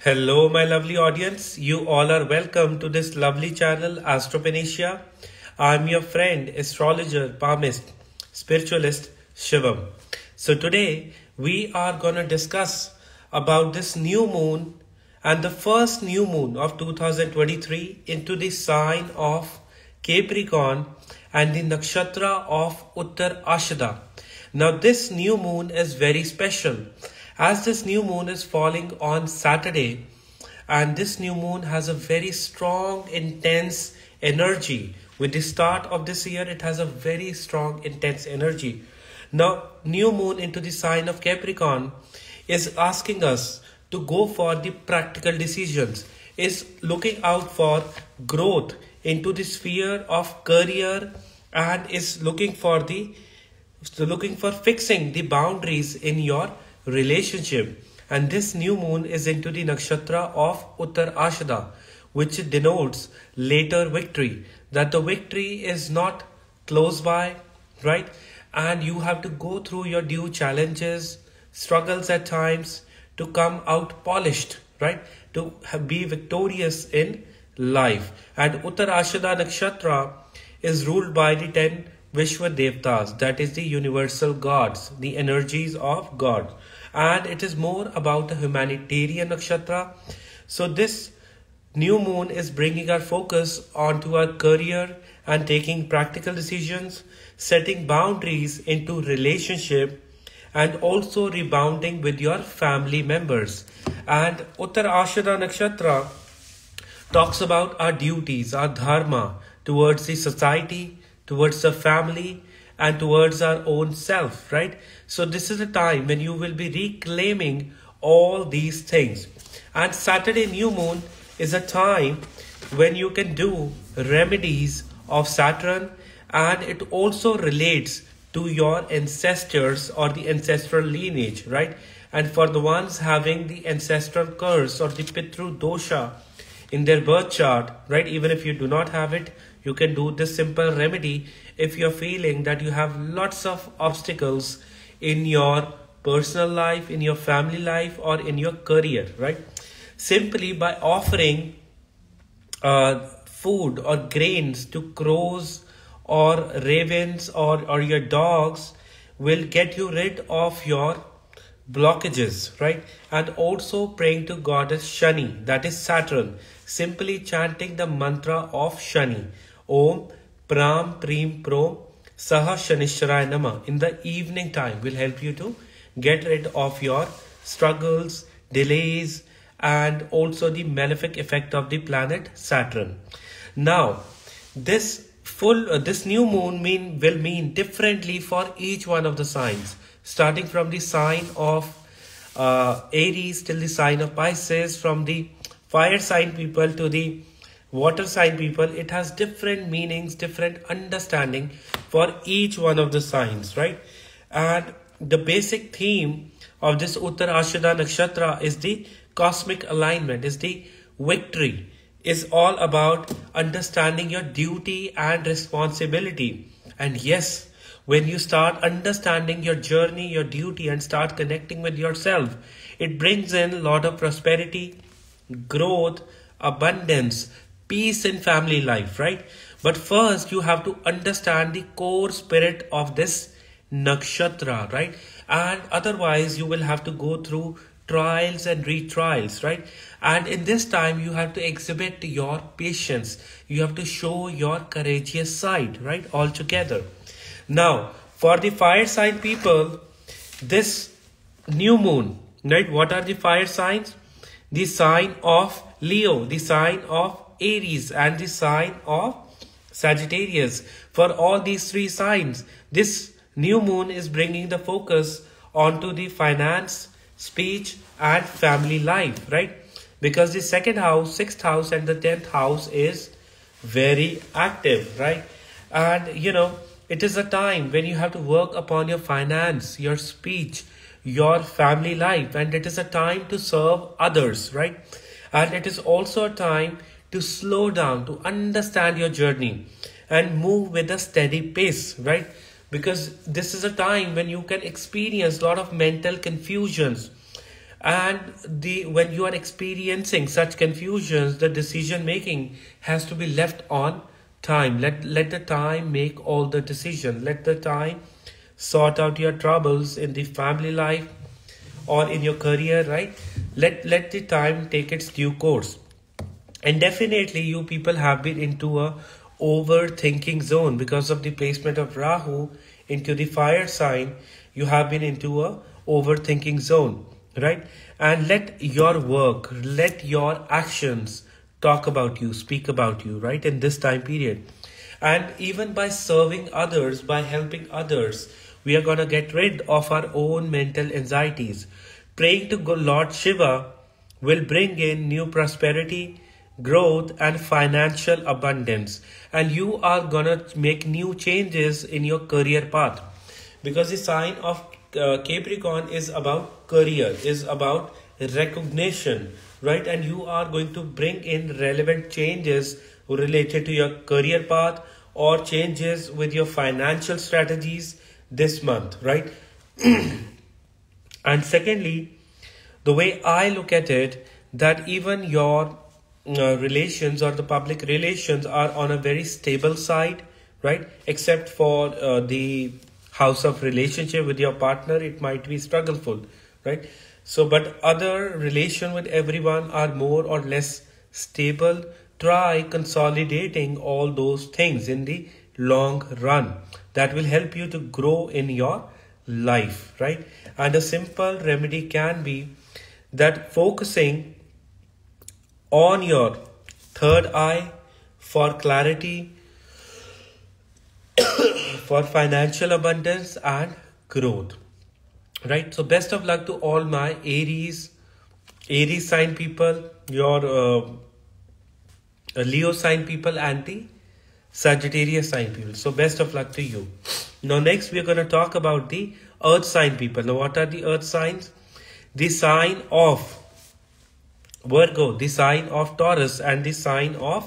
Hello, my lovely audience. You all are welcome to this lovely channel, Astropenetia. I'm your friend, astrologer, palmist, spiritualist, Shivam. So today we are going to discuss about this new moon and the first new moon of 2023 into the sign of Capricorn and the nakshatra of Uttar Ashadha. Now this new moon is very special as this new moon is falling on Saturday, and this new moon has a very strong, intense energy. With the start of this year, it has a very strong, intense energy. Now, new moon into the sign of Capricorn is asking us to go for the practical decisions, is looking out for growth into the sphere of career, and is looking for fixing the boundaries in your relationship. And this new moon is into the nakshatra of Uttar Ashadha, which denotes later victory, that the victory is not close by, right? And you have to go through your due challenges, struggles at times to come out polished, right? To be victorious in life. And Uttar Ashadha Nakshatra is ruled by the 10 Vishwa Devtas, that is the universal gods, the energies of God. And it is more about a humanitarian nakshatra. So this new moon is bringing our focus onto our career and taking practical decisions, setting boundaries into relationship, and also rebounding with your family members. And Uttar Ashadha Nakshatra talks about our duties, our dharma towards the society, towards the family, and towards our own self, right? So this is a time when you will be reclaiming all these things. And Saturday new moon is a time when you can do remedies of Saturn, and it also relates to your ancestors or the ancestral lineage, right? And for the ones having the ancestral curse or the Pitru dosha in their birth chart, right? Even if you do not have it, you can do this simple remedy if you're feeling that you have lots of obstacles in your personal life, in your family life, or in your career, right? Simply by offering food or grains to crows or ravens or your dogs will get you rid of your blockages, right? And also praying to goddess Shani, that is Saturn, simply chanting the mantra of Shani, Om Pram Prim Prom Saha Shanishwarai Nama, in the evening time will help you to get rid of your struggles, delays, and also the malefic effect of the planet Saturn. Now, this new moon will mean differently for each one of the signs, starting from the sign of Aries till the sign of Pisces, from the fire sign people to the water sign people. It has different meanings, different understanding for each one of the signs, right? And the basic theme of this Uttar Ashadha Nakshatra is the cosmic alignment, is the victory, is all about understanding your duty and responsibility. And yes, when you start understanding your journey, your duty, and start connecting with yourself, it brings in a lot of prosperity, growth, abundance, peace in family life, right? But first you have to understand the core spirit of this nakshatra, right? And otherwise you will have to go through trials and retrials, right? And in this time you have to exhibit your patience, you have to show your courageous side, right? All together. Now for the fire sign people, this new moon, right? What are the fire signs? The sign of Leo, the sign of Aries, and the sign of Sagittarius. For all these three signs, this new moon is bringing the focus onto the finance, speech, and family life, right? Because the second house, sixth house, and the 10th house is very active, right? And you know, it is a time when you have to work upon your finance, your speech, your family life, and it is a time to serve others, right? And it is also a time to slow down, to understand your journey and move with a steady pace, right? Because this is a time when you can experience a lot of mental confusions And when you are experiencing such confusions, the decision making has to be left on time. Let the time make all the decision. Let the time sort out your troubles in the family life or in your career, right? Let the time take its due course. And definitely you people have been into a overthinking zone because of the placement of Rahu into the fire sign. You have been into a overthinking zone, right? And let your work, let your actions talk about you, speak about you, right? In this time period. And even by serving others, by helping others, we are going to get rid of our own mental anxieties. Praying to Lord Shiva will bring in new prosperity, growth and financial abundance. And you are going to make new changes in your career path. Because the sign of Capricorn is about career, is about recognition, right? And you are going to bring in relevant changes related to your career path or changes with your financial strategies this month, right? And secondly, the way I look at it, that even your relations or the public relations are on a very stable side, right? Except for the house of relationship with your partner, it might be struggleful, right? So, but other relation with everyone are more or less stable. Try consolidating all those things in the long run. That will help you to grow in your life, right? And a simple remedy can be that focusing on your third eye for clarity, for financial abundance and growth, right? So best of luck to all my Aries sign people, your Leo sign people and the Sagittarius sign people. So best of luck to you. Now next we are going to talk about the earth sign people. Now what are the earth signs? The sign of Virgo, the sign of Taurus and the sign of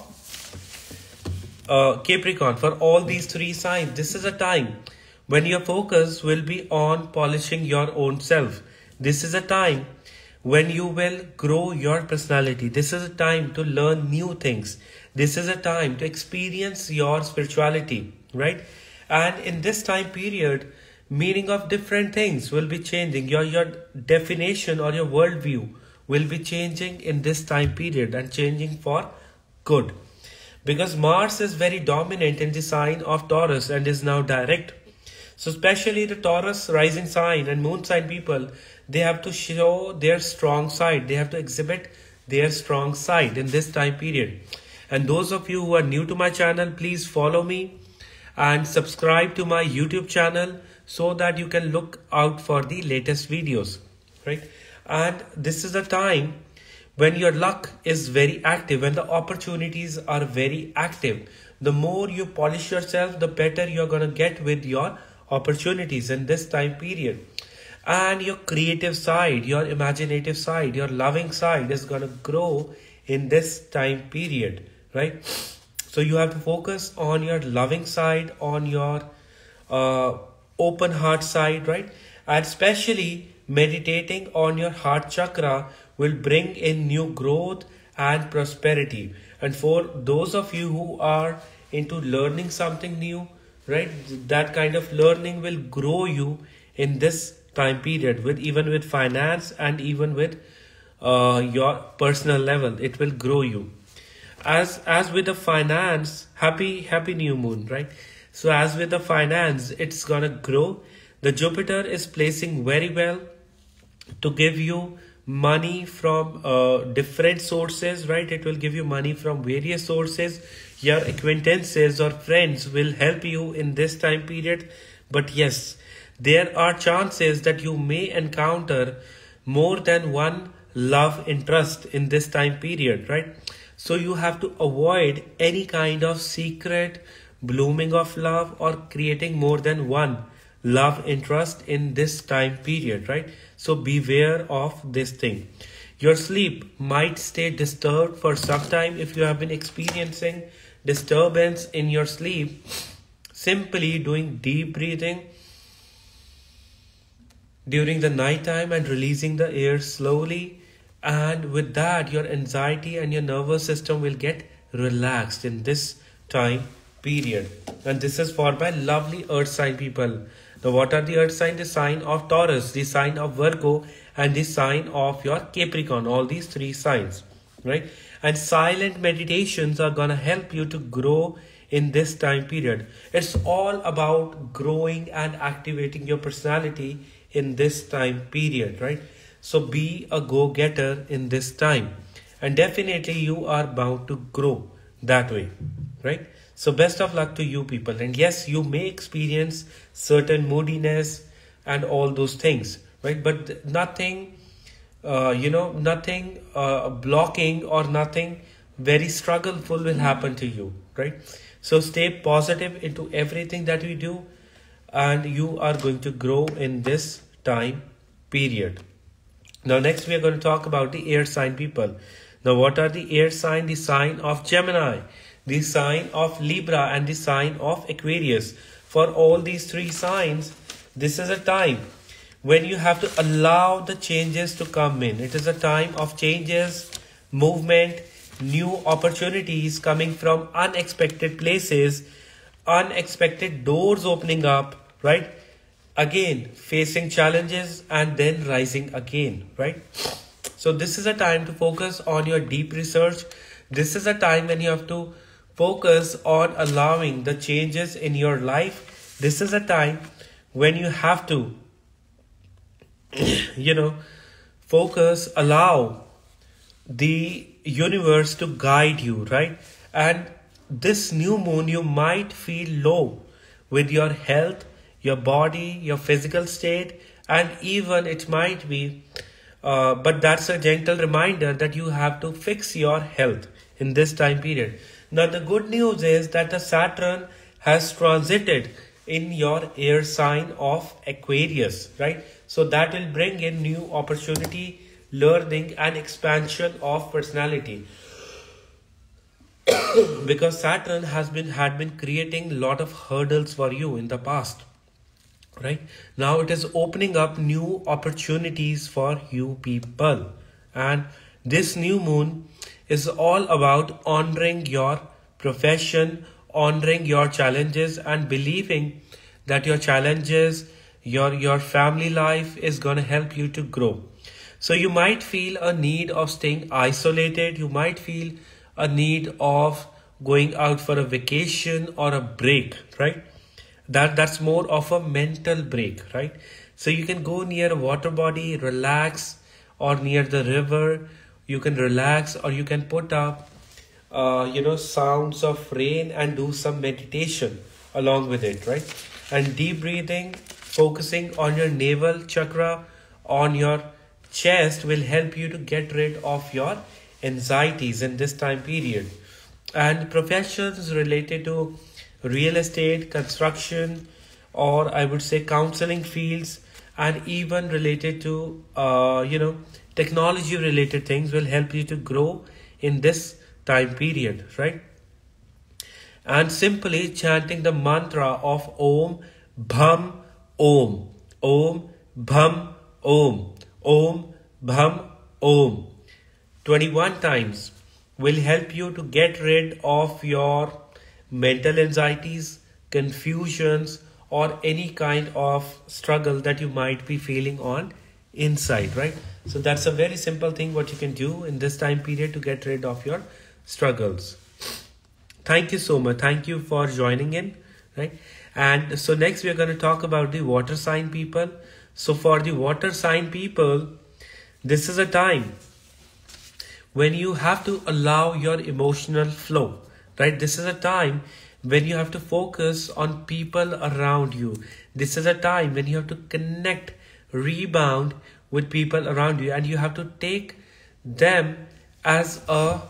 Capricorn. For all these three signs, this is a time when your focus will be on polishing your own self. This is a time when you will grow your personality. This is a time to learn new things. This is a time to experience your spirituality, right? And in this time period, meaning of different things will be changing. Your definition or your worldview will be changing in this time period and changing for good. Because Mars is very dominant in the sign of Taurus and is now direct. So especially the Taurus rising sign and moon sign people, they have to show their strong side. They have to exhibit their strong side in this time period. And those of you who are new to my channel, please follow me and subscribe to my YouTube channel so that you can look out for the latest videos, right? And this is a time when your luck is very active, when the opportunities are very active. The more you polish yourself, the better you're going to get with your opportunities in this time period. And your creative side, your imaginative side, your loving side is going to grow in this time period, right? So you have to focus on your loving side, on your open heart side, right? And especially meditating on your heart chakra will bring in new growth and prosperity. And for those of you who are into learning something new, right, that kind of learning will grow you in this time period, with even with finance and even with your personal level. It will grow you. As with the finance, happy new moon, right? So as with the finance, it's gonna grow. The Jupiter is placing very well to give you money from different sources, right? It will give you money from various sources. Your acquaintances or friends will help you in this time period. But yes, there are chances that you may encounter more than one love interest in this time period, right? So you have to avoid any kind of secret blooming of love or creating more than one love interest in this time period, right? So beware of this thing. Your sleep might stay disturbed for some time. If you have been experiencing disturbance in your sleep, simply doing deep breathing during the night time and releasing the air slowly. And with that, your anxiety and your nervous system will get relaxed in this time period. And this is for my lovely earth sign people. Now, what are the earth sign? The sign of Taurus, the sign of Virgo, and the sign of your Capricorn. All these three signs, right? And silent meditations are gonna help you to grow in this time period. It's all about growing and activating your personality in this time period, right? So be a go-getter in this time, and definitely you are bound to grow that way, right? So best of luck to you people. And yes, you may experience certain moodiness and all those things, right? But nothing, nothing blocking or nothing very struggleful will happen to you, right? So stay positive into everything that we do, and you are going to grow in this time period. Now next we are going to talk about the air sign people. Now what are the air sign? The sign of Gemini, the sign of Libra, and the sign of Aquarius. For all these three signs, this is a time when you have to allow the changes to come in. It is a time of changes, movement, new opportunities coming from unexpected places, unexpected doors opening up, right? Again, facing challenges and then rising again, right? So this is a time to focus on your deep research. This is a time when you have to focus on allowing the changes in your life. This is a time when you have to, focus, allow the universe to guide you, right? And this new moon, you might feel low with your health, your body, your physical state, and even it might be, but that's a gentle reminder that you have to fix your health in this time period. Now the good news is that the Saturn has transited in your air sign of Aquarius, right? So that will bring in new opportunity, learning, and expansion of personality. Because Saturn had been creating a lot of hurdles for you in the past, right? Now it is opening up new opportunities for you people. And this new moon is all about honoring your profession, honoring your challenges, and believing that your challenges, your family life is going to help you to grow. So you might feel a need of staying isolated. You might feel a need of going out for a vacation or a break, right? That's more of a mental break, right? So you can go near a water body, relax, or near the river. You can relax, or you can put up, sounds of rain and do some meditation along with it, right? And deep breathing, focusing on your navel chakra, on your chest will help you to get rid of your anxieties in this time period. And professions related to real estate, construction, or I would say counseling fields, and even related to technology related things will help you to grow in this time period, right? And simply chanting the mantra of Om Bham Om, Om Bham Om, Om Bham Om 21 times will help you to get rid of your mental anxieties, confusions, or any kind of struggle that you might be feeling on inside, right? So that's a very simple thing what you can do in this time period to get rid of your struggles. Thank you so much. Thank you for joining in, right? And so next we are going to talk about the water sign people. So for the water sign people, this is a time when you have to allow your emotional flow, right? This is a time when you have to focus on people around you. This is a time when you have to connect, rebound with people around you, and you have to take them as a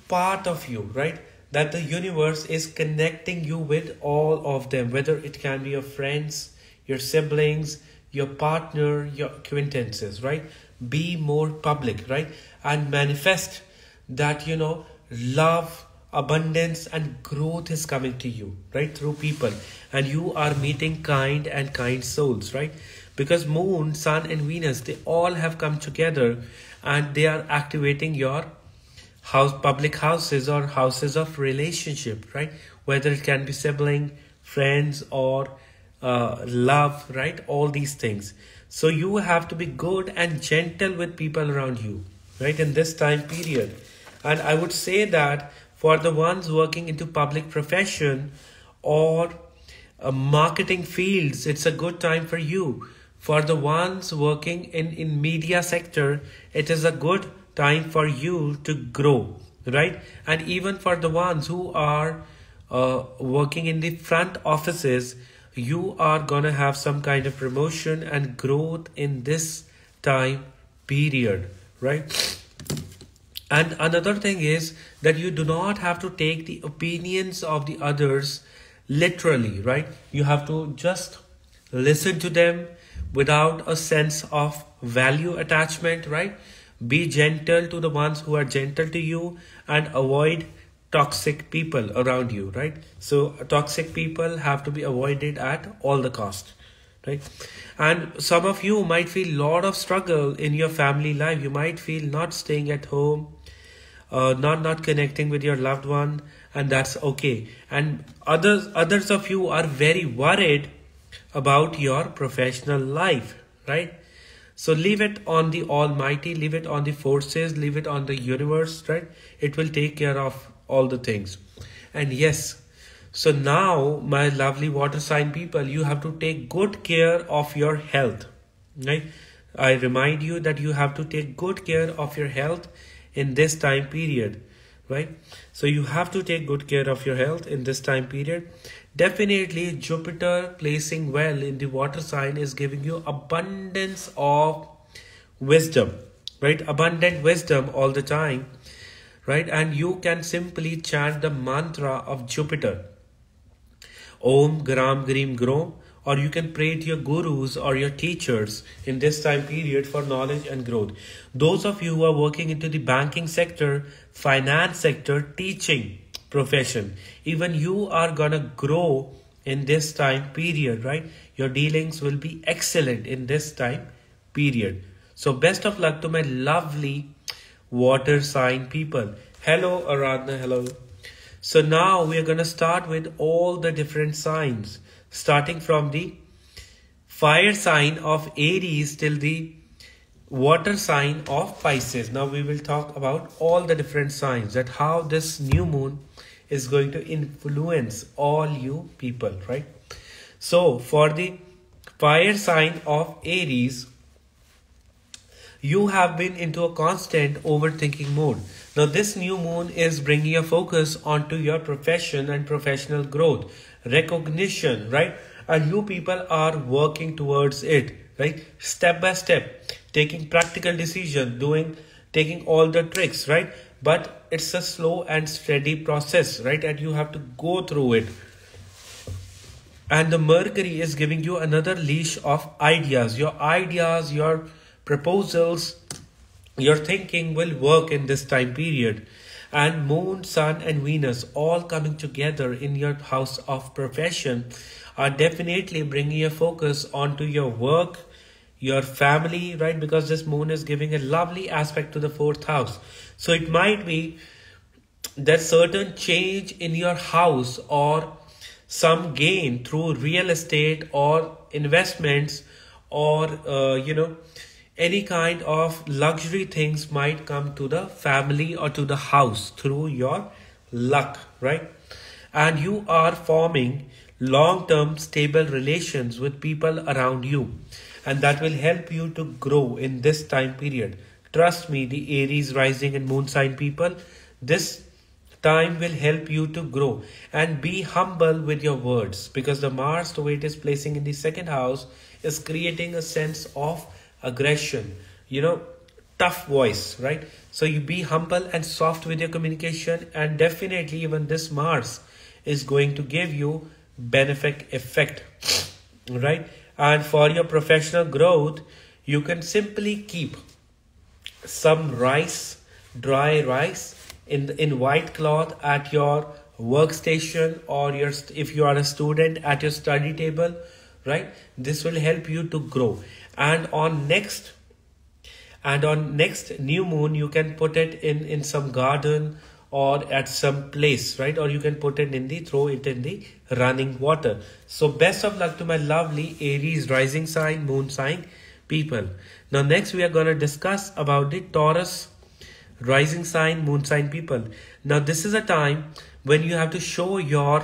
part of you, right? That the universe is connecting you with all of them, whether it can be your friends, your siblings, your partner, your acquaintances, right? Be more public, right? And manifest that, love, abundance, and growth is coming to you, right? Through people. And you are meeting kind souls, right? because Moon, Sun and Venus, they all have come together and they are activating your public houses or houses of relationship, right? Whether it can be sibling, friends or love, right? All these things. So you have to be good and gentle with people around you, right? In this time period. And I would say that for the ones working into public profession or marketing fields, it's a good time for you. For the ones working in media sector, it is a good time for you to grow, right? And even for the ones who are working in the front offices, you are gonna have some kind of promotion and growth in this time period, right? And another thing is that you do not have to take the opinions of the others literally, right? You have to just listen to them without a sense of value attachment, right? Be gentle to the ones who are gentle to you and avoid toxic people around you, right? So toxic people have to be avoided at all the cost, right? And some of you might feel a lot of struggle in your family life. You might feel not staying at home, not connecting with your loved one, and that's okay. And others of you are very worried about your professional life, right? So leave it on the Almighty, leave it on the forces, leave it on the universe, right? It will take care of all the things. And yes, so now my lovely water sign people, you have to take good care of your health, right? I remind you that you have to take good care of your health in this time period, right? So you have to take good care of your health in this time period. Definitely Jupiter placing well in the water sign is giving you abundance of wisdom, right? Abundant wisdom all the time, right? And you can simply chant the mantra of Jupiter, Om Gram Grim Grom, or you can pray to your gurus or your teachers in this time period for knowledge and growth. Those of you who are working into the banking sector, finance sector, teaching profession, even you are gonna grow in this time period, right? Your dealings will be excellent in this time period. So best of luck to my lovely water sign people. Hello Aradhana, hello. So now we are gonna start with all the different signs, starting from the fire sign of Aries till the water sign of Pisces. Now we will talk about all the different signs, that how this new moon is going to influence all you people, right? So for the fire sign of Aries, you have been into a constant overthinking mode. Now this new moon is bringing a focus onto your profession and professional growth, recognition, right? And you people are working towards it, right? Step by step, taking practical decision, taking all the tricks, right? But it's a slow and steady process, right? And you have to go through it. And the Mercury is giving you another leash of ideas. Your proposals, your thinking will work in this time period. And Moon, Sun and Venus all coming together in your house of profession are definitely bringing a focus onto your work, your family, right? Because this moon is giving a lovely aspect to the 4th house. So it might be that certain change in your house or some gain through real estate or investments or, any kind of luxury things might come to the family or to the house through your luck, right? And you are forming long-term stable relations with people around you, and that will help you to grow in this time period. Trust me, the Aries rising and moon sign people, this time will help you to grow. And be humble with your words, because the Mars, the way it is placing in the 2nd house, is creating a sense of aggression, tough voice, right? So you be humble and soft with your communication, and definitely even this Mars is going to give you benefit effect, right? And for your professional growth, you can simply keep some rice, dry rice in white cloth at your workstation, or if you are a student, at your study table. right? This will help you to grow. And on next new moon, you can put it in some garden or at some place, right? Or you can put it throw it in the running water. So best of luck to my lovely Aries rising sign, moon sign people. Now next we are going to discuss about the Taurus rising sign, moon sign people. Now this is a time when you have to show your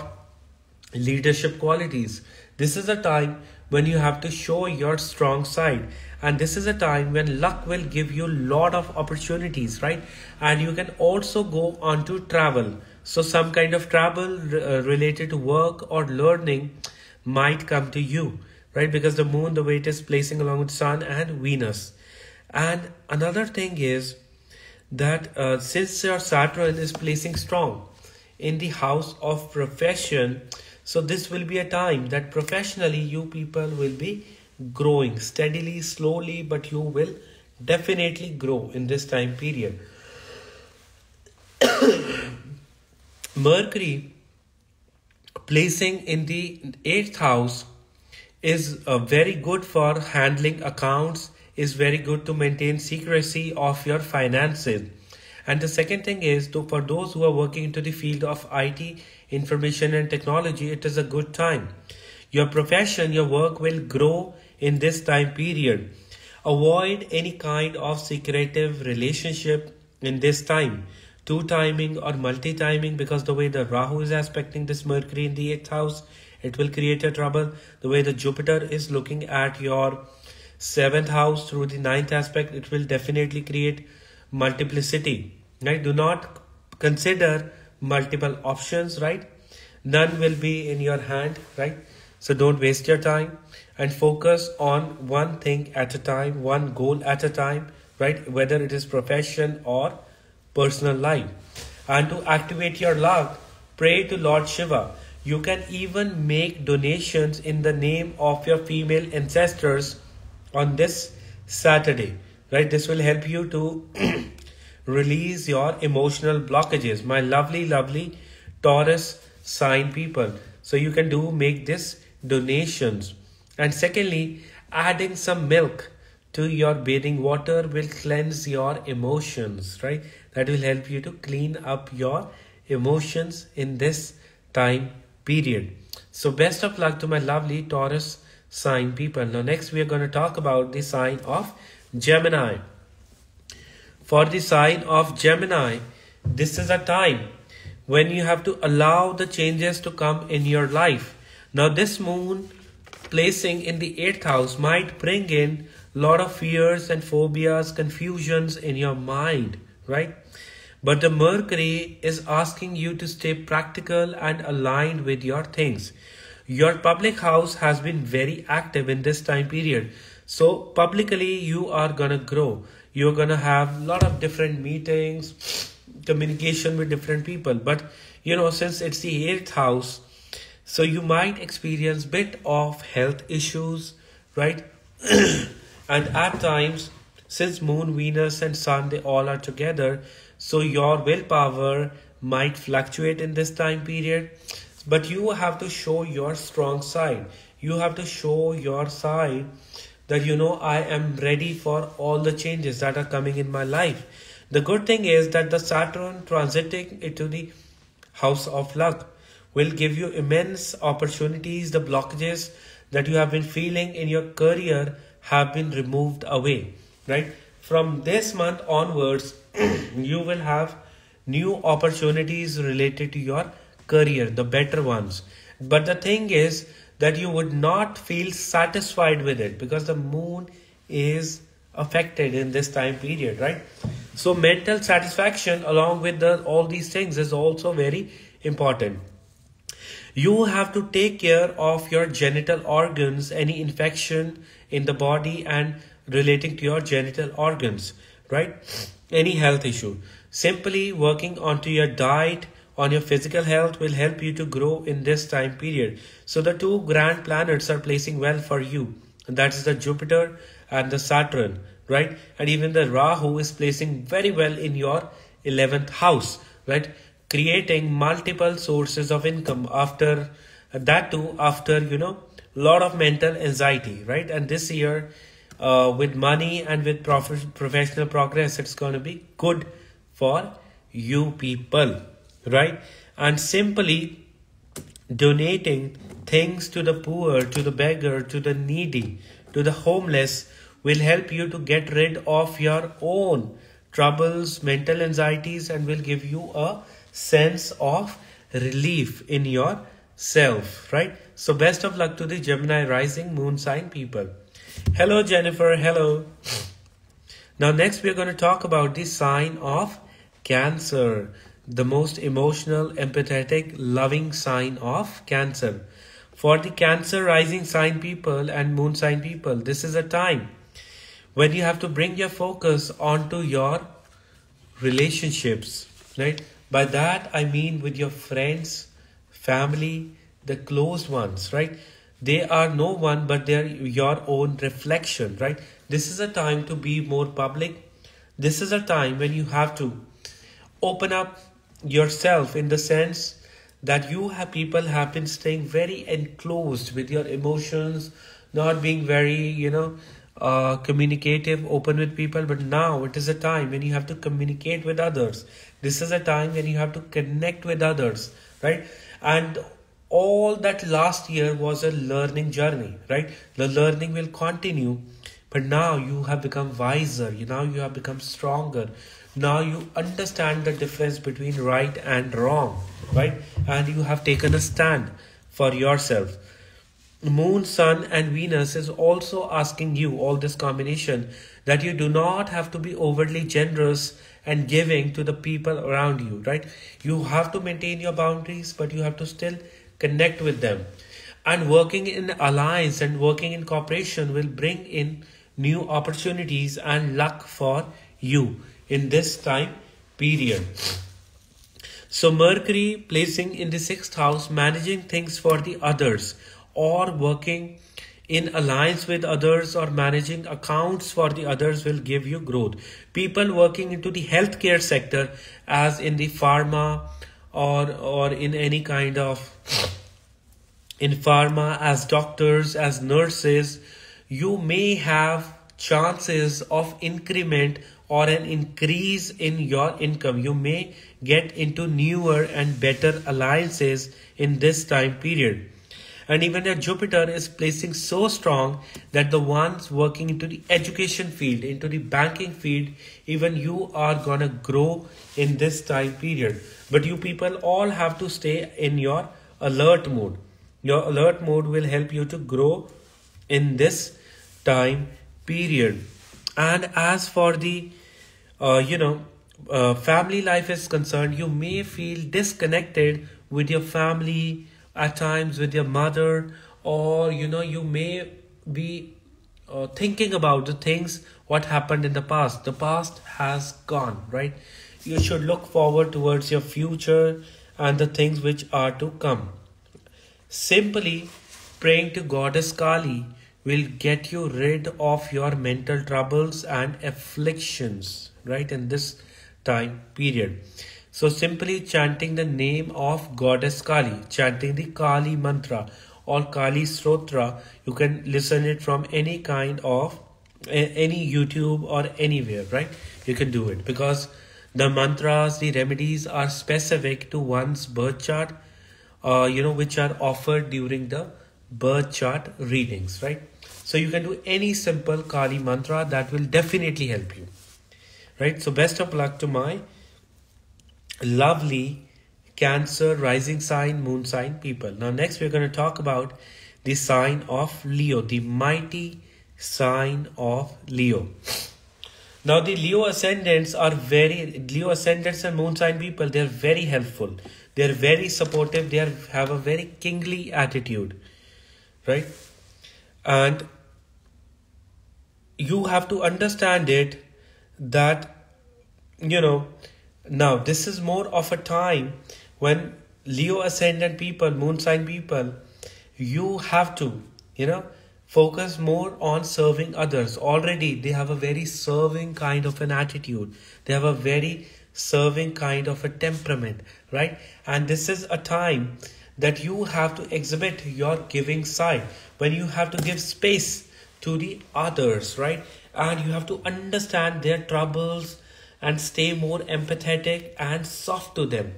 leadership qualities. This is a time when you have to show your strong side, and this is a time when luck will give you a lot of opportunities, right? And you can also go on to travel. So some kind of travel related to work or learning might come to you, right? Because the moon, the way it is placing along with sun and Venus. And another thing is that since your Saturn is placing strong in the house of profession, so this will be a time that professionally you people will be growing steadily, slowly, but you will definitely grow in this time period. Mercury placing in the 8th house is very good for handling accounts, is very good to maintain secrecy of your finances. And the second thing is, for those who are working into the field of IT, information and technology, it is a good time. Your profession, your work will grow in this time period. Avoid any kind of secretive relationship in this time. Two-timing or multi-timing, because the way the Rahu is aspecting this Mercury in the 8th house, it will create a trouble. The way the Jupiter is looking at your 7th house through the 9th aspect, it will definitely create multiplicity, right? Do not consider multiple options, right? None will be in your hand, right? So don't waste your time and focus on one thing at a time, one goal at a time, right? Whether it is profession or personal life. And to activate your luck, pray to Lord Shiva. You can even make donations in the name of your female ancestors on this Saturday, right? This will help you to release your emotional blockages, my lovely Taurus sign people. So you can make this donations. And secondly, adding some milk to your bathing water will cleanse your emotions, right? That will help you to clean up your emotions in this time period. So best of luck to my lovely Taurus sign people. Now next we are going to talk about the sign of Gemini. For the sign of Gemini, this is a time when you have to allow the changes to come in your life. Now this moon placing in the 8th house might bring in a lot of fears and phobias, confusions in your mind, right? But the Mercury is asking you to stay practical and aligned with your things. Your public house has been very active in this time period. So publicly you are going to grow. You're going to have a lot of different meetings, communication with different people. But since it's the 8th house, so you might experience bit of health issues, right? And at times, since Moon, Venus and Sun, they all are together, so your willpower might fluctuate in this time period. But you have to show your strong side. You have to show your side that I am ready for all the changes that are coming in my life. The good thing is that the Saturn transiting into the house of luck will give you immense opportunities. The blockages that you have been feeling in your career have been removed away, right? From this month onwards, you will have new opportunities related to your career, the better ones. But the thing is that you would not feel satisfied with it because the moon is affected in this time period, right? So mental satisfaction along with all these things is also very important. You have to take care of your genital organs, any infection in the body and relating to your genital organs, right? Any health issue. Simply working onto your diet, on your physical health will help you to grow in this time period. So the two grand planets are placing well for you. And that is the Jupiter and the Saturn, right? And even the Rahu is placing very well in your 11th house, right? Creating multiple sources of income after that too, after, lot of mental anxiety, right? And this year, with money and with professional progress, it's going to be good for you people, right? And simply donating things to the poor, to the beggar, to the needy, to the homeless will help you to get rid of your own troubles, mental anxieties, and will give you a sense of relief in yourself, right? So best of luck to the Gemini rising moon sign people. Hello Jennifer, hello. Now next we are going to talk about the sign of Cancer, the most emotional, empathetic, loving sign of Cancer. For the Cancer rising sign people and moon sign people, this is a time when you have to bring your focus onto your relationships, right? By that I mean with your friends, family, the close ones, right? They are no one but they are your own reflection, right? This is a time to be more public. This is a time when you have to open up yourself, in the sense that people have been staying very enclosed with your emotions, not being very, communicative, open with people. But now it is a time when you have to communicate with others. This is a time when you have to connect with others, right? And all that last year was a learning journey, right? The learning will continue, but now you have become wiser. Now you have become stronger. Now you understand the difference between right and wrong, right? And you have taken a stand for yourself. Moon, Sun and Venus is also asking you, all this combination, that you do not have to be overly generous and giving to the people around you, right? You have to maintain your boundaries, but you have to still connect with them. And working in alliance and working in cooperation will bring in new opportunities and luck for you in this time period. So Mercury placing in the 6th house, managing things for the others, or working in alliance with others, or managing accounts for the others will give you growth. People working into the healthcare sector, as in the pharma or in any kind of, in pharma, as doctors, as nurses, you may have chances of increment or an increase in your income. You may get into newer and better alliances in this time period. And even your Jupiter is placing so strong that the ones working into the education field, into the banking field, even you are gonna grow in this time period. But you people all have to stay in your alert mode. Your alert mode will help you to grow in this time period. And as for the family life is concerned, you may feel disconnected with your family at times, with your mother, or you may be thinking about the things what happened in the past. The past has gone, right? You should look forward towards your future and the things which are to come. Simply praying to Goddess Kali will get you rid of your mental troubles and afflictions, right, in this time period. So simply chanting the name of Goddess Kali, chanting the Kali mantra or Kali Stotra, you can listen it from any kind of, any YouTube or anywhere, right? You can do it because the mantras, the remedies are specific to one's birth chart, which are offered during the birth chart readings, right? So you can do any simple Kali mantra that will definitely help you, right? So best of luck to my lovely Cancer rising sign, moon sign people. Now next we're going to talk about the sign of Leo, the mighty sign of Leo. Now the Leo ascendants and moon sign people, they're very helpful. They're very supportive. They have a very kingly attitude, right? And you have to understand it that, now this is more of a time when Leo ascendant people, moon sign people, you have to, focus more on serving others. Already they have a very serving kind of an attitude. They have a very serving kind of a temperament, right? And this is a time that you have to exhibit your giving side, when you have to give space to the others, right? And you have to understand their troubles and stay more empathetic and soft to them,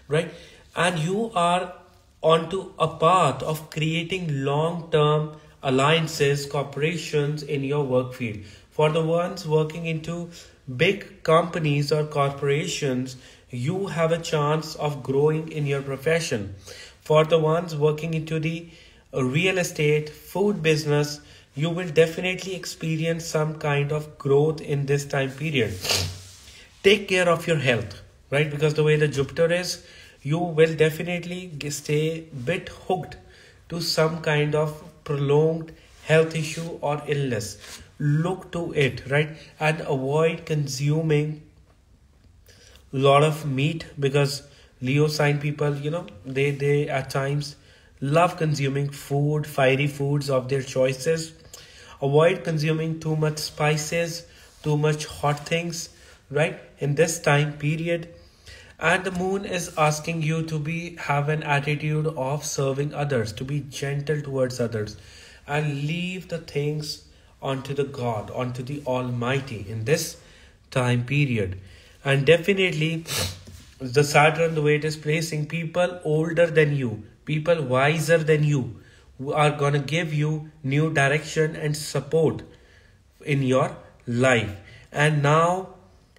right? And you are onto a path of creating long-term alliances, corporations in your work field. For the ones working into big companies or corporations, you have a chance of growing in your profession. For the ones working into the real estate, food business, you will definitely experience some kind of growth in this time period. Take care of your health, right? Because the way the Jupiter is, you will definitely stay bit hooked to some kind of prolonged health issue or illness. Look to it, right? And avoid consuming a lot of meat, because Leo sign people, they at times love consuming food, fiery foods of their choices. Avoid consuming too much spices, too much hot things, right? In this time period. And the moon is asking you to have an attitude of serving others, to be gentle towards others, and leave the things onto the God, onto the Almighty in this time period. And definitely the Saturn, the way it is placing, people older than you, people wiser than you, who are going to give you new direction and support in your life. And now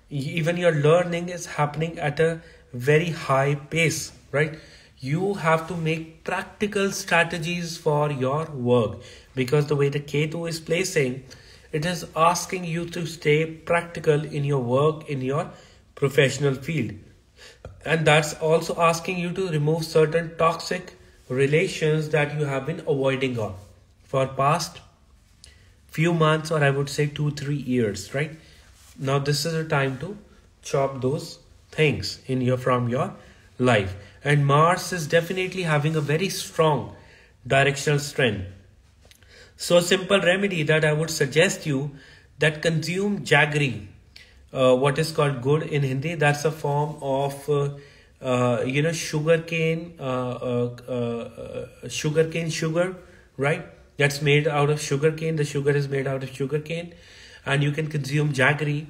even your learning is happening at a very high pace, right? You have to make practical strategies for your work, because the way the Ketu is placing, it is asking you to stay practical in your work, in your professional field. And that's also asking you to remove certain toxic relations that you have been avoiding on for past few months, or I would say 2-3 years, right? Now this is a time to chop those things from your life. And Mars is definitely having a very strong directional strength. So a simple remedy that I would suggest you, that consume jaggery, what is called gur in Hindi. That's a form of sugarcane sugar, right? That's made out of sugarcane. The sugar is made out of sugarcane, and you can consume jaggery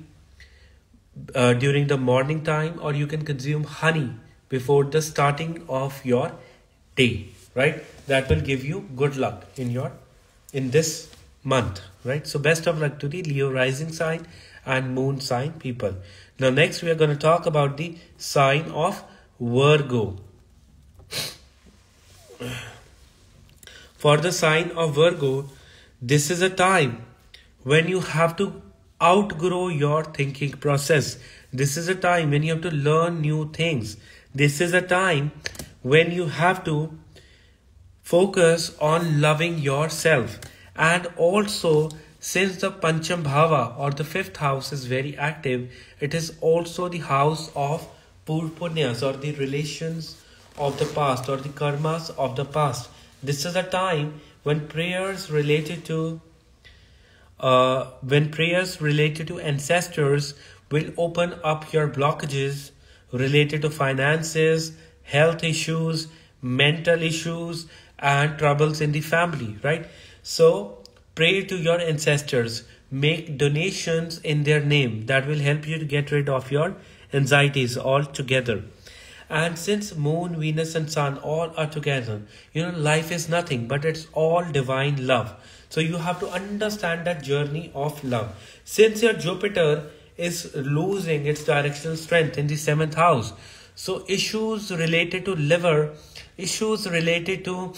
during the morning time, or you can consume honey before the starting of your day, right? That will give you good luck in this month, right? So best of luck to the Leo rising sign and moon sign people. Now next we are going to talk about the sign of Virgo. For the sign of Virgo, this is a time when you have to outgrow your thinking process. This is a time when you have to learn new things. This is a time when you have to focus on loving yourself. And also, since the Pancham Bhava or the 5th house is very active, it is also the house of Punyas, or the relations of the past, or the karmas of the past. This is a time when prayers related to ancestors will open up your blockages related to finances, health issues, mental issues, and troubles in the family, right? So pray to your ancestors, make donations in their name. That will help you to get rid of your anxieties altogether. And since Moon, Venus and Sun all are together, life is nothing but it's all divine love. So you have to understand that journey of love. Since your Jupiter is losing its directional strength in the 7th house, so issues related to liver, issues related to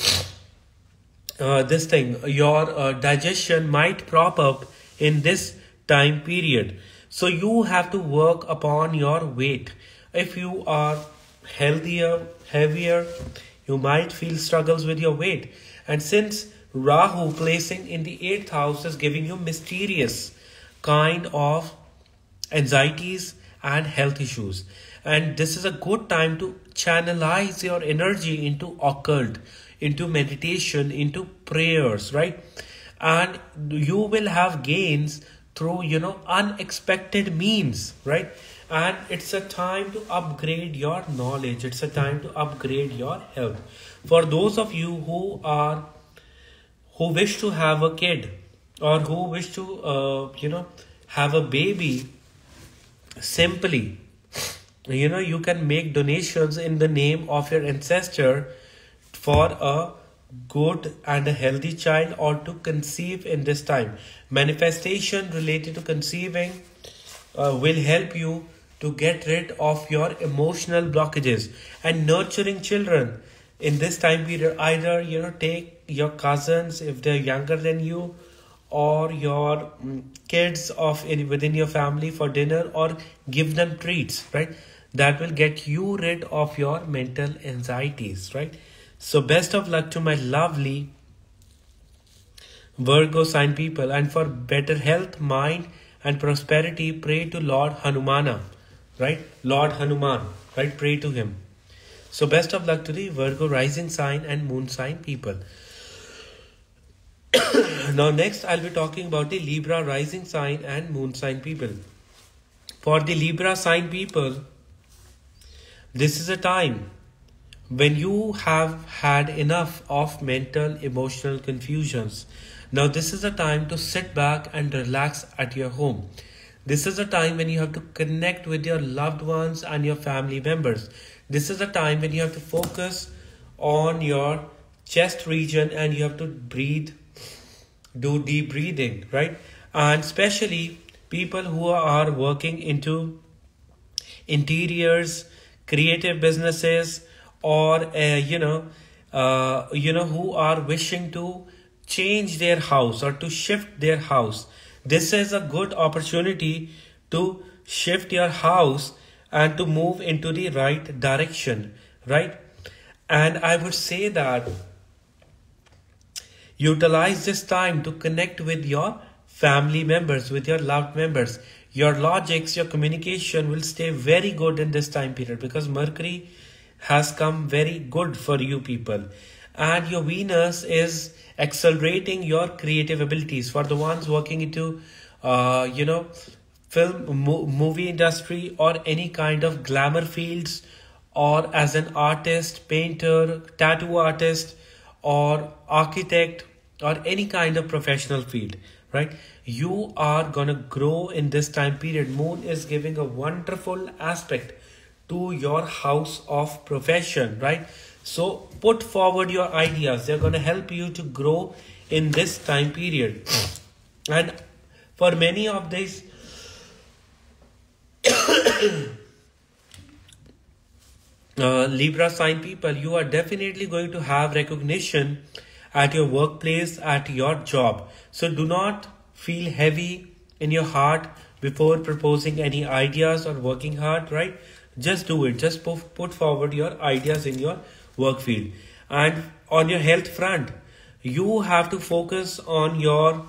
your digestion might crop up in this time period. So you have to work upon your weight. If you are heavier, you might feel struggles with your weight. And since Rahu placing in the 8th house is giving you mysterious kind of anxieties and health issues, and this is a good time to channelize your energy into occult, into meditation, into prayers, right? And you will have gains through unexpected means, right? and it's a time to upgrade your knowledge. It's a time to upgrade your health. For those of you who wish to have a kid, or who wish to have a baby, simply, you can make donations in the name of your ancestor for a good and a healthy child, or to conceive in this time. Manifestation related to conceiving will help you to get rid of your emotional blockages. And nurturing children in this time period, either take your cousins if they're younger than you, or your kids within your family for dinner, or give them treats, right? That will get you rid of your mental anxieties, right? So best of luck to my lovely Virgo sign people, and for better health, mind and prosperity, pray to Lord Hanumana, right? Lord Hanuman, right? Pray to him. So best of luck to the Virgo rising sign and moon sign people. Now next I'll be talking about the Libra rising sign and moon sign people. For the Libra sign people, this is a time when you have had enough of mental emotional confusions. Now this is a time to sit back and relax at your home. This is a time when you have to connect with your loved ones and your family members. This is a time when you have to focus on your chest region, and you have to breathe, do deep breathing, right? And especially people who are working into interiors, creative businesses, or who are wishing to change their house or to shift their house. This is a good opportunity to shift your house and to move into the right direction, right? And I would say that utilize this time to connect with your family members, with your loved members. Your logics, your communication will stay very good in this time period, because Mercury has come very good for you people. And your Venus is accelerating your creative abilities. For the ones working into film, movie industry, or any kind of glamour fields, or as an artist, painter, tattoo artist, or architect, or any kind of professional field, right? You are gonna grow in this time period. Moon is giving a wonderful aspect to your house of profession, right? So put forward your ideas. They're gonna help you to grow in this time period. And for many of these Libra sign people, you are definitely going to have recognition at your workplace, at your job. So do not feel heavy in your heart before proposing any ideas or working hard, right? Just do it. Just put forward your ideas in your work field. And on your health front, you have to focus on your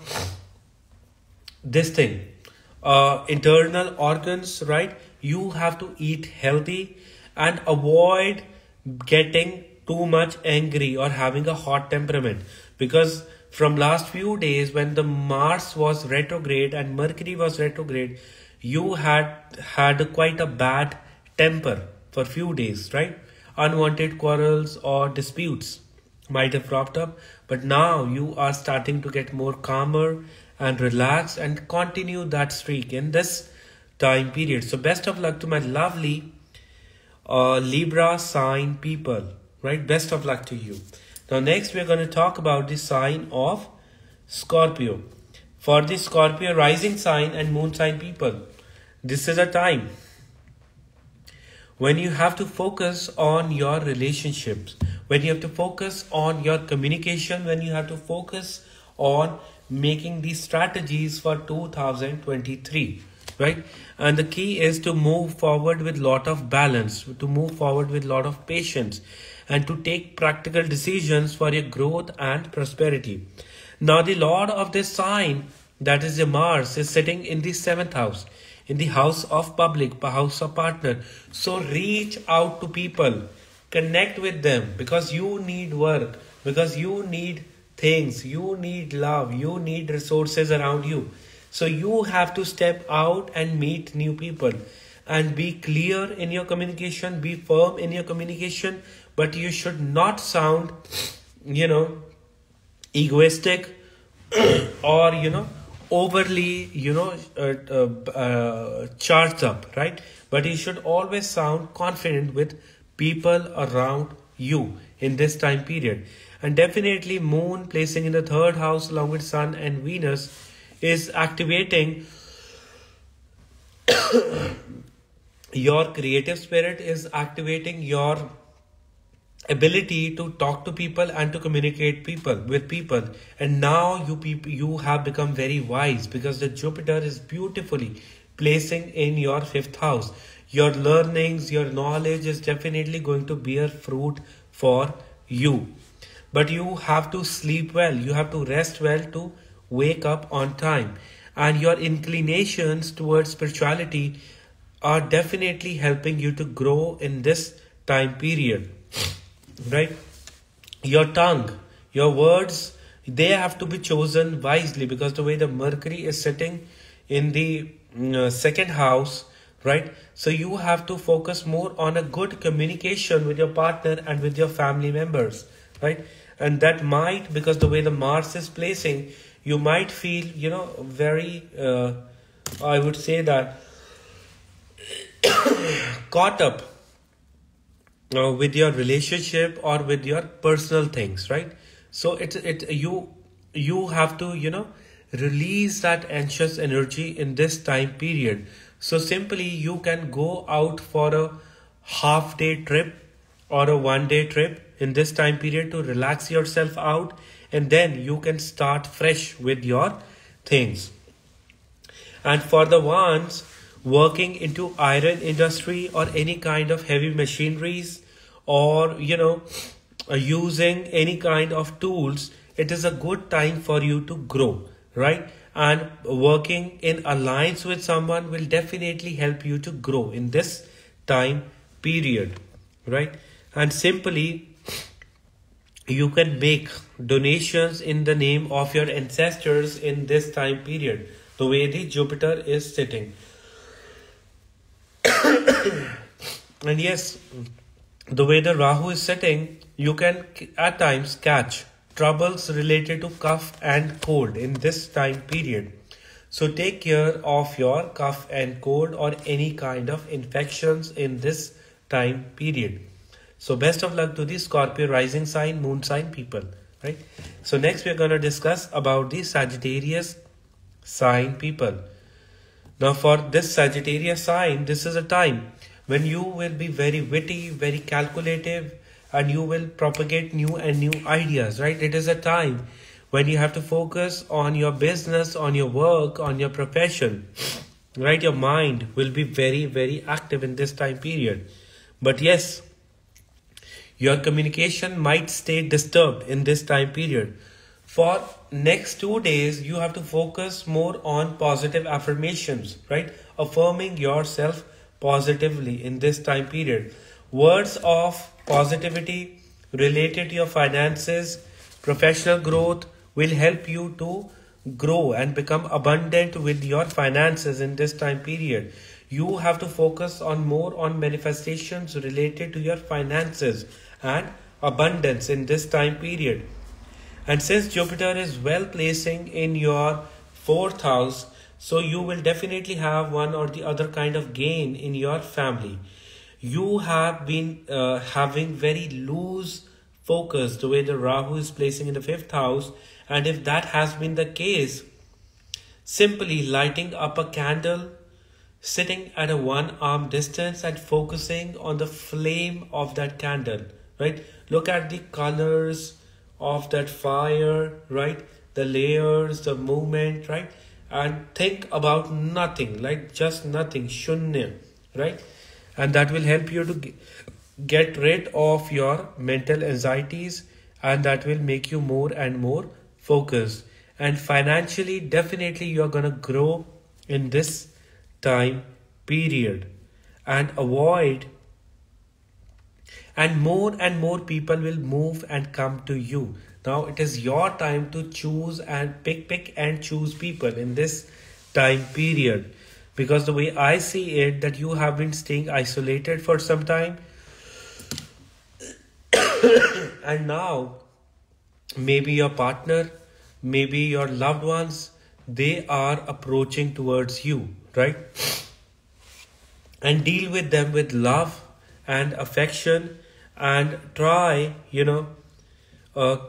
internal organs, right? You have to eat healthy and avoid getting too much angry or having a hot temperament, because from last few days when the Mars was retrograde and Mercury was retrograde, you had quite a bad temper for few days, right? Unwanted quarrels or disputes might have cropped up, but now you are starting to get more calmer and relaxed, and continue that streak in this time period. So best of luck to my lovely Libra sign people, right? Best of luck to you. Now next we're going to talk about the sign of Scorpio. For the Scorpio rising sign and moon sign people, this is a time when you have to focus on your relationships, when you have to focus on your communication, when you have to focus on making these strategies for 2023, right? And the key is to move forward with lot of balance, to move forward with lot of patience, and to take practical decisions for your growth and prosperity. Now the Lord of this sign, that is the Mars, is sitting in the 7th house, in the house of public, house of partner. So reach out to people, connect with them, because you need work, because you need things, you need love, you need resources around you. So you have to step out and meet new people. and be clear in your communication, be firm in your communication, but you should not sound, egoistic or, overly, charged up, right? But you should always sound confident with people around you in this time period. And definitely moon placing in the third house along with sun and Venus is activating your creative spirit, is activating your ability to talk to people and to communicate with people. And now you have become very wise because the Jupiter is beautifully placing in your fifth house. Your learnings, your knowledge is definitely going to bear fruit for you. But you have to sleep well, you have to rest well to wake up on time. And your inclinations towards spirituality are definitely helping you to grow in this time period, right? Your tongue, your words, they have to be chosen wisely because the way the Mercury is sitting in the second house, right? So you have to focus more on a good communication with your partner and with your family members, right? And that might, because the way the Mars is placing, you might feel, very, I would say that, caught up with your relationship or with your personal things, right? So you have to, release that anxious energy in this time period. So simply you can go out for a half-day trip or a one-day trip in this time period to relax yourself out, and then you can start fresh with your things. And for the ones working into iron industry or any kind of heavy machineries or, using any kind of tools, it is a good time for you to grow, right? And working in alliance with someone will definitely help you to grow in this time period, right? And simply you can make donations in the name of your ancestors in this time period, the way the Jupiter is sitting. And yes, the way the Rahu is sitting, you can at times catch troubles related to cough and cold in this time period. So take care of your cough and cold or any kind of infections in this time period. So best of luck to the Scorpio rising sign, moon sign people, right? So next we're going to discuss about the Sagittarius sign people. Now for this Sagittarius sign, this is a time when you will be very witty, very calculative, and you will propagate new ideas, right? It is a time when you have to focus on your business, on your work, on your profession, right? Your mind will be very, very active in this time period. But yes, your communication might stay disturbed in this time period. For next 2 days, you have to focus more on positive affirmations, right? Affirming yourself positively in this time period. Words of positivity related to your finances, professional growth will help you to grow and become abundant with your finances in this time period. You have to focus on more on manifestations related to your finances and abundance in this time period. And since Jupiter is well placing in your fourth house, so you will definitely have one or the other kind of gain in your family. You have been having very loose focus the way the Rahu is placing in the fifth house. And if that has been the case, simply lighting up a candle, sitting at a one-arm distance and focusing on the flame of that candle, right? Look at the colors of that fire, right? The layers, the movement, right? And think about nothing, like just nothing, shunya, right? And that will help you to get rid of your mental anxieties, and that will make you more and more focused. And financially, definitely you are going to grow in this time period and avoid, and more people will move and come to you. Now it is your time to choose and pick and choose people in this time period. Because the way I see it, that you have been staying isolated for some time, and now maybe your partner, maybe your loved ones, they are approaching towards you, right? And deal with them with love and affection, and try,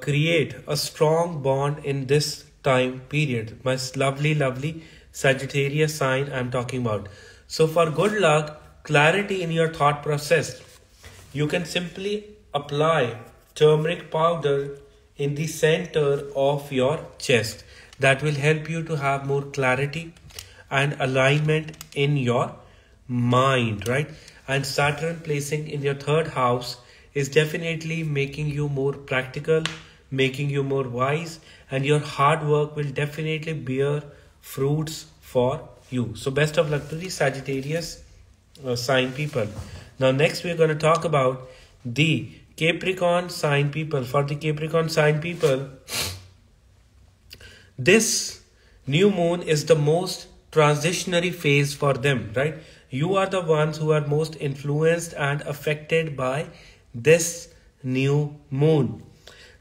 create a strong bond in this time period. My lovely Sagittarius sign I'm talking about. So for good luck, clarity in your thought process, you can simply apply turmeric powder in the center of your chest. That will help you to have more clarity and alignment in your mind, right? And Saturn placing in your third house is definitely making you more practical, making you more wise, and your hard work will definitely bear fruits for you. So best of luck to the Sagittarius sign people. Now next we're going to talk about the Capricorn sign people. For the Capricorn sign people, this new moon is the most transitionary phase for them, right? You are the ones who are most influenced and affected by this new moon.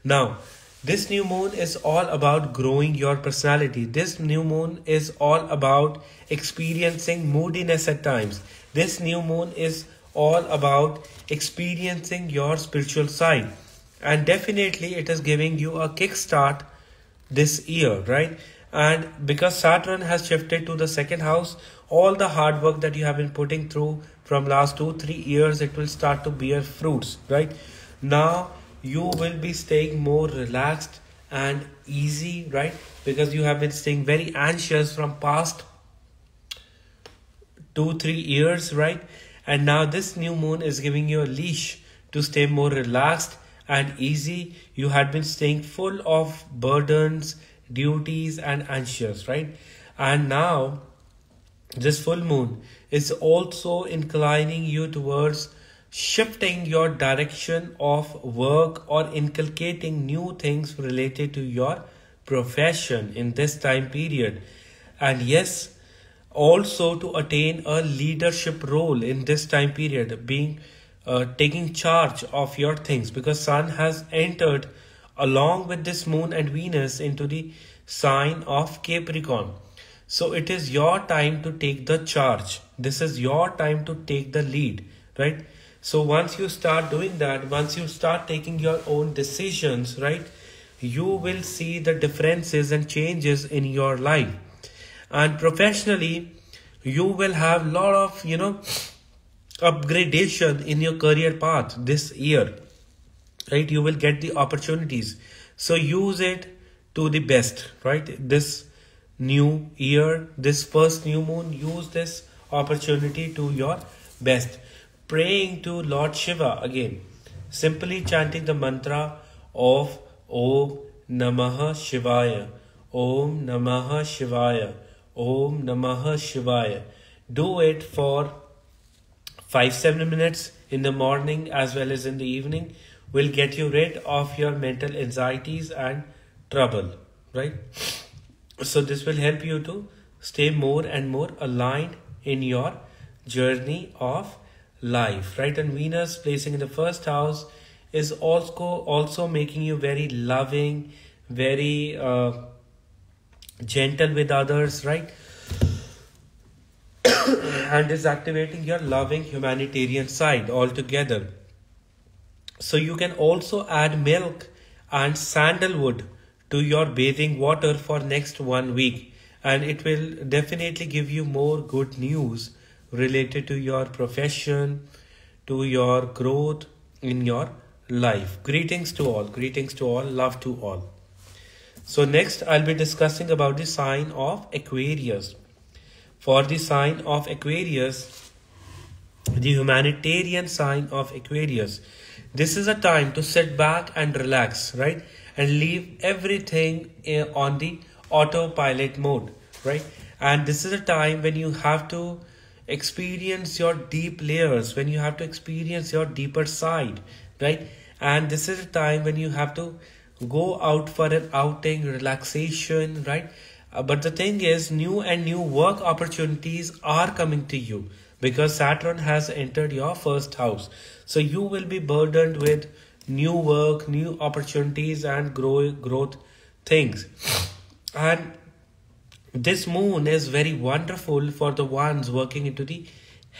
Now, this new moon is all about growing your personality. This new moon is all about experiencing moodiness at times. This new moon is all about experiencing your spiritual side. And definitely it is giving you a kickstart this year, right? And because Saturn has shifted to the second house, all the hard work that you have been putting through from last 2-3 years, it will start to bear fruits, right? Now you will be staying more relaxed and easy, right? Because you have been staying very anxious from past 2-3 years, right? And now this new moon is giving you a leash to stay more relaxed and easy. You had been staying full of burdens, duties and anxious, right? And now this full moon is also inclining you towards shifting your direction of work or inculcating new things related to your profession in this time period. And yes, also to attain a leadership role in this time period, being taking charge of your things, because Sun has entered along with this moon and Venus into the sign of Capricorn. So it is your time to take the charge. This is your time to take the lead, right? So once you start doing that, once you start taking your own decisions, right, you will see the differences and changes in your life. And professionally, you will have a lot of, upgradation in your career path this year, right? You will get the opportunities. So use it to the best, right? This new year, this first new moon, use this opportunity to your best. Praying to Lord Shiva again, simply chanting the mantra of Om Namah Shivaya, Om Namah Shivaya, Om Namah Shivaya. Do it for 5-7 minutes in the morning as well as in the evening. Will get you rid of your mental anxieties and trouble, right? So this will help you to stay more and more aligned in your journey of life, right? And Venus placing in the first house is also making you very loving, very gentle with others, right? And is activating your loving humanitarian side altogether. So you can also add milk and sandalwood to your bathing water for next 1 week, and it will definitely give you more good news related to your profession, to your growth in your life. Greetings to all, love to all. So next I'll be discussing about the sign of Aquarius. For the sign of Aquarius, the humanitarian sign of Aquarius, this is a time to sit back and relax, right? And leave everything on the autopilot mode, right? And this is a time when you have to experience your deep layers, when you have to experience your deeper side, right? And this is a time when you have to go out for an outing, relaxation, right? But the thing is, new work opportunities are coming to you because Saturn has entered your first house. So you will be burdened with new work, new opportunities, and growth things. And this moon is very wonderful for the ones working into the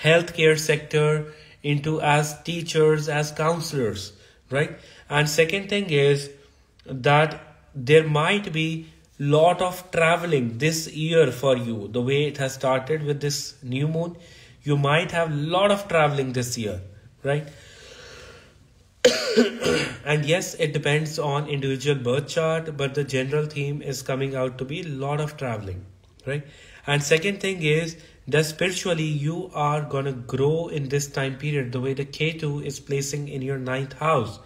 healthcare sector, into as teachers, as counselors, right? And second thing is that there might be lot of traveling this year for you. The way it has started with this new moon, you might have lot of traveling this year, right? And yes, it depends on individual birth chart, but the general theme is coming out to be a lot of traveling, right? And second thing is that spiritually you are gonna grow in this time period, the way the Ketu is placing in your ninth house.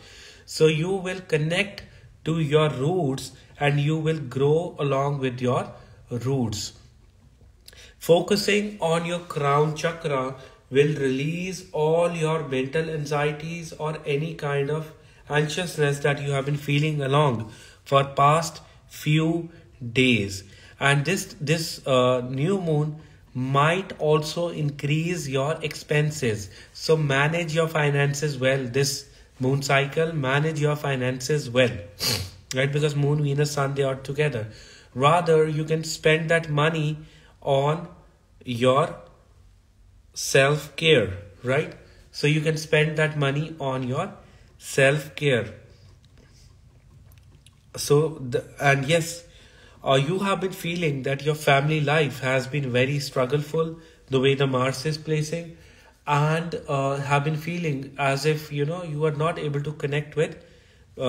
So you will connect to your roots and you will grow along with your roots. Focusing on your crown chakra will release all your mental anxieties or any kind of anxiousness that you have been feeling along for past few days. And this new moon might also increase your expenses. So manage your finances well. This moon cycle, manage your finances well, right? Because moon, Venus, sun, they are together. Rather, you can spend that money on your self-care, right? So you can spend that money on your self-care. So, and yes, you have been feeling that your family life has been very struggleful, the way the Mars is placing, and have been feeling as if, you know, you are not able to connect with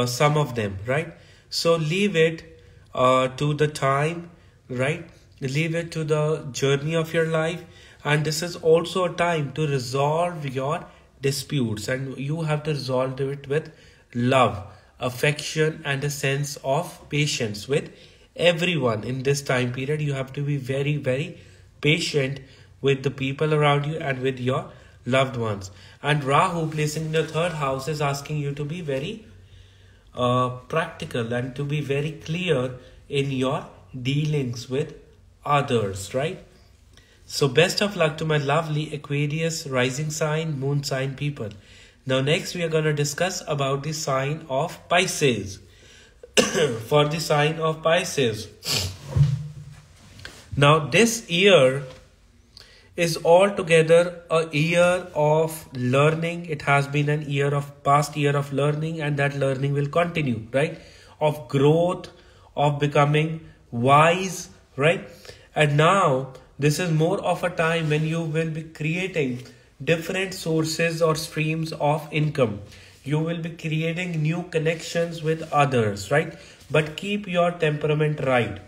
some of them, right? So leave it to the time, right? Leave it to the journey of your life. And this is also a time to resolve your disputes, and you have to resolve it with love, affection, and a sense of patience with everyone. In this time period, you have to be very, very patient with the people around you and with your loved ones. And Rahu placing in the third house is asking you to be very practical and to be very clear in your dealings with others, right? So best of luck to my lovely Aquarius rising sign, moon sign people. Now next we are going to discuss about the sign of Pisces. For the sign of Pisces. Now this year is altogether a year of learning. It has been an year of past year of learning, and that learning will continue, right? Of growth, of becoming wise, right? And now this is more of a time when you will be creating different sources or streams of income. You will be creating new connections with others, right? But keep your temperament right,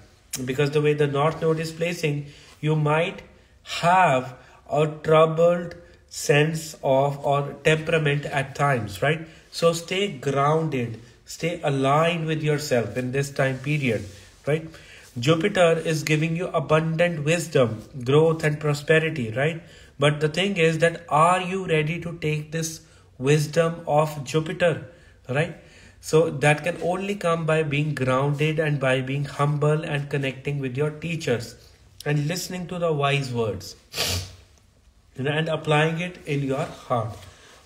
because the way the North Node is placing, you might have a troubled sense of or temperament at times, right? So stay grounded, stay aligned with yourself in this time period, right? Jupiter is giving you abundant wisdom, growth, and prosperity, right? But the thing is that are you ready to take this wisdom of Jupiter, right? So that can only come by being grounded and by being humble and connecting with your teachers and listening to the wise words and applying it in your heart.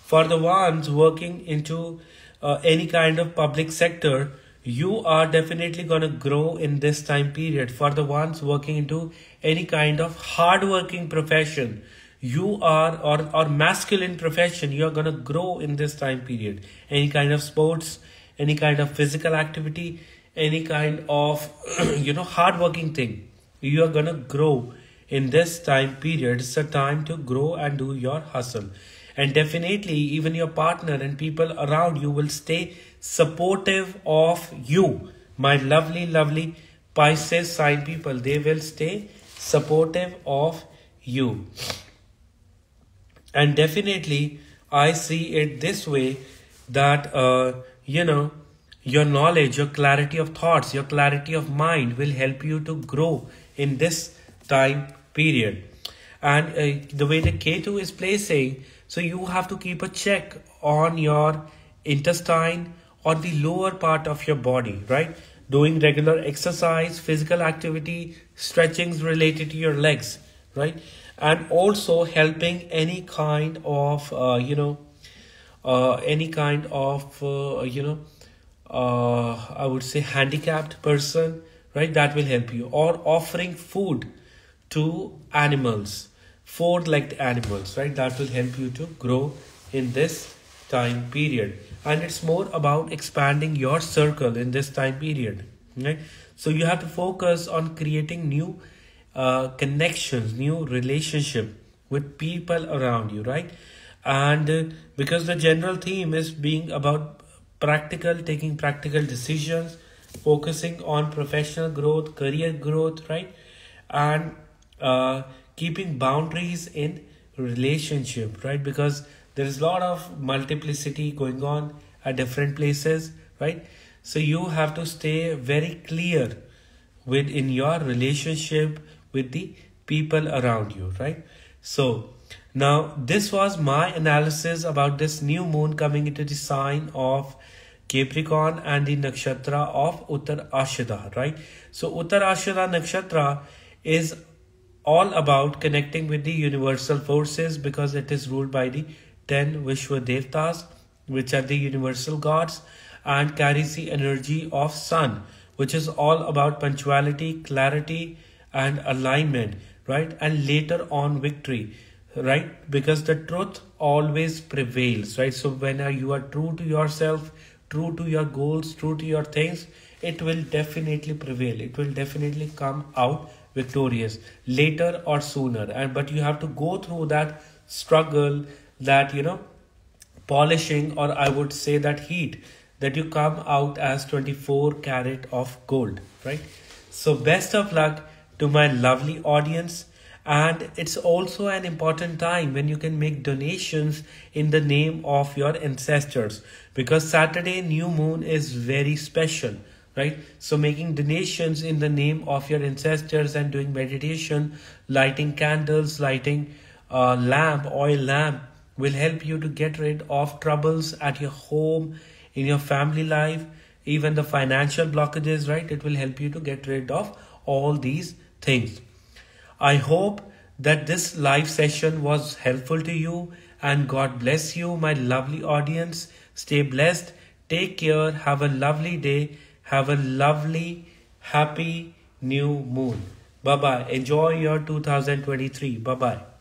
For the ones working into any kind of public sector, you are definitely going to grow in this time period. For the ones working into any kind of hard-working profession, you are, or masculine profession, you are going to grow in this time period. Any kind of sports, any kind of physical activity, any kind of, hard-working thing, you are going to grow in this time period. It's a time to grow and do your hustle. And definitely even your partner and people around you will stay supportive of you. My lovely, lovely Pisces sign people, they will stay supportive of you. And definitely I see it this way that, your knowledge, your clarity of thoughts, your clarity of mind will help you to grow in this time period. And the way the Ketu is placing, so you have to keep a check on your intestine, on the lower part of your body, right? doing regular exercise, physical activity, stretchings related to your legs, right? And also helping any kind of, I would say handicapped person, right? That will help you. Or offering food to animals, four-legged animals, right? That will help you to grow in this time period. And it's more about expanding your circle in this time period, right? So you have to focus on creating new connections, new relationship with people around you, right? And because the general theme is being about practical, taking practical decisions, focusing on professional growth, career growth, right? And keeping boundaries in relationship, right? Because there is a lot of multiplicity going on at different places, right? So you have to stay very clear within your relationship with the people around you, right? So now this was my analysis about this new moon coming into the sign of Capricorn and the nakshatra of Uttar Ashadha, right? So Uttar Ashadha Nakshatra is all about connecting with the universal forces because it is ruled by the 10 Vishwa Devtas, which are the universal gods, and carries the energy of sun, which is all about punctuality, clarity, and alignment, right? And later on victory, right? Because the truth always prevails, right? So when you are true to yourself, true to your goals, true to your things, it will definitely prevail. It will definitely come out victorious later or sooner. And but you have to go through that struggle, that polishing, or I would say that heat, that you come out as 24 karat of gold, right? So best of luck to my lovely audience. And it's also an important time when you can make donations in the name of your ancestors, because Saturday new moon is very special, right? So making donations in the name of your ancestors and doing meditation, lighting candles, lighting oil lamp will help you to get rid of troubles at your home, in your family life, even the financial blockages, right? It will help you to get rid of all these things. I hope that this live session was helpful to you, and God bless you, my lovely audience. Stay blessed. Take care. Have a lovely day. Have a lovely, happy new moon. Bye-bye. Enjoy your 2023. Bye-bye.